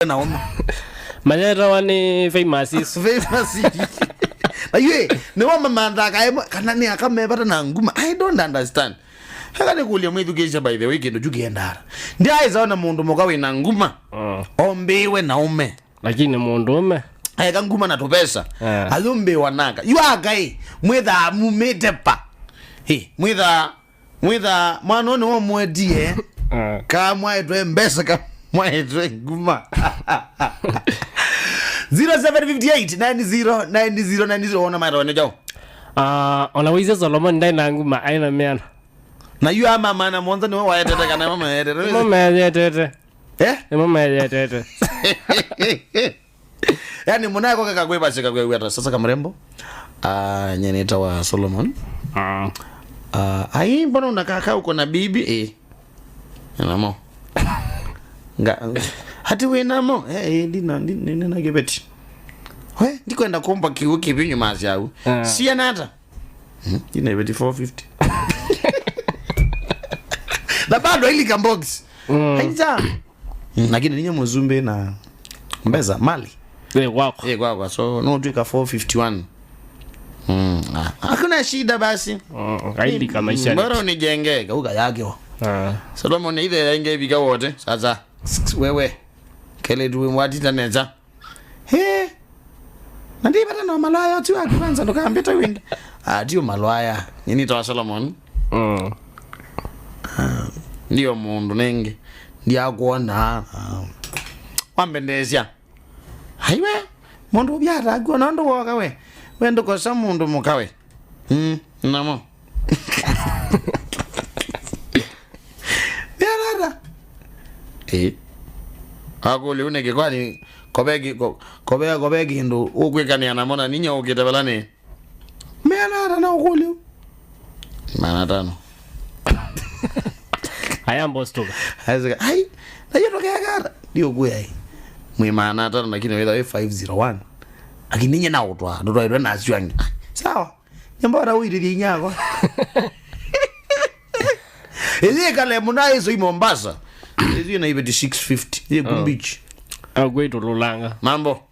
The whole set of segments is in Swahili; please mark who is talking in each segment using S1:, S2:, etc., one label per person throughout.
S1: naume.
S2: Manyera wani famous is.
S1: Aywe, ni wama mandaka kana ni akamepata na nguma. I don't understand. Hakane kulia mwitu kesha by the way kendo jukiendara. Ndi aizaona mundu mukawe na nguma. Ombewe naume.
S2: Lakini mundu ume.
S1: Eka nguma na tupesa. Alumbe wanaka. Yu agai mwitha mumetepa. Mwitha mwanone wa mwedie. Kama etwe mbesa kama etwe nguma. 0758909090 ona marone jao.
S2: Ona wize Solomon ndai na nguma aina miana.
S1: Na yu ama mana mwanza ni wa yetete kana mama yetete.
S2: Mama yetete. Mama yetete.
S1: Yani munako kakagweba sikagweba hata sasa kamrembo. Nyeneta wa Solomon. Ai mbona unakaa uko na bibi namo. Hati we namo ndina gebeti. We ndikwenda kumpa kiwiki binyu mazi yao. Si anata. Ina ibeti 450. Na bado ili kambox. Haija. Lakini ninyo muzumbe na mbeza mali. Wako. So no tuika 451. Hakuna shida basi.
S2: Kaidi kama isha.
S1: Bora unijenge kauka yake wa. Solomon ile yenge biga wote. Sasa wewe kele duwe mwatita neza. Nandi bata no malaya tu akwanza ndo kaambia winda. Dio malaya. Nini to Solomon? Ndio mundu nenge. Ndia kuona. Wambendezia. Haiwe mundu byara kuona ndo wakawe. Wendo kosa mundu mukawe. Namo. Byara. Akole uneke kwani kobegi ndo ukwekania namona ninyo ukitabalane. Meana na ukole. Mana tano.
S2: Ayambo stoka.
S1: Haizeka. Hai. Na yoto kaya ndio kuya hii. Mwimana tano lakini wewe 501. Akininye na utwa ndo ndo na asiwangi. Sawa. Nyambara uiri nyako. Ile kale munaizo Mombasa. Hizi na ibeti 650. Ile Beach.
S2: Agweto lolanga.
S1: Mambo.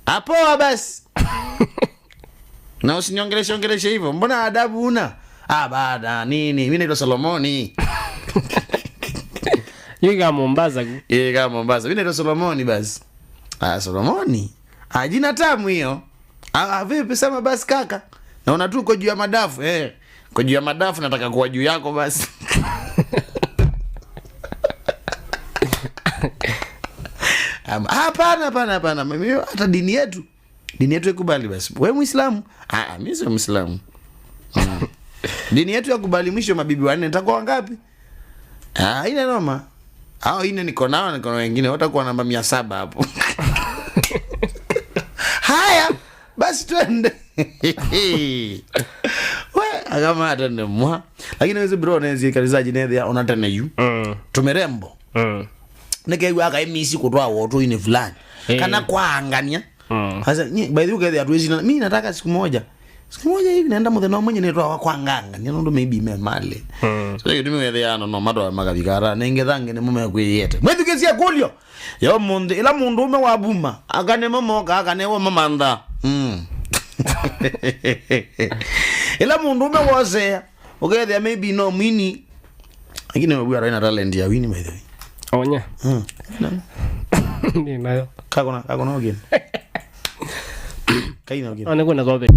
S1: Hapo basi. Na usinyongeleshe hivyo. Mbona adabu una? Bada nini? Mimi naitwa Solomoni.
S2: Yiga Mombasa.
S1: Yiga Mombasa. Mimi naitwa Solomoni basi. Solomoni. Jina tamu hiyo. Vipi sema basi kaka? Naona tu uko juu ya madafu. Uko juu ya madafu nataka kuwa juu yako basi. Hapana. Mimi hata dini yetu ikubali basi. Wewe Muislamu? Mimi sio Muislamu. Dini yetu yakubali mwisho mabibi wanne nitakuwa ngapi? Ina noma. Ina niko na wengine watakuwa namba 700 hapo. Haya, basi twende. Kama hata ni mwa. Lakini wewe bro unaweza ikalizaji nende onatane yu. Tumerembo. Neke waka emisi kutwa woto ine fulani. Kana kwaangania. Sasa by the way hatuwezi mimi nataka siku moja hivi naenda mutheno mwenye netwa wa kwanganga ndo maybe memale. So you do me there no mado magabikara nenge thange ne mume kwiyete. Mwethukesia kulyo. Yo mundu ila mundu ume wabuma. Akane momoka akane wo mamanda. Ila mundu ume wose. Okay there maybe no mini. Lakini wewe ara ina talent ya wini by the way.
S2: Onya. Ni nayo.
S1: Kako na again. Kaina again.
S2: Ana kuna zobe.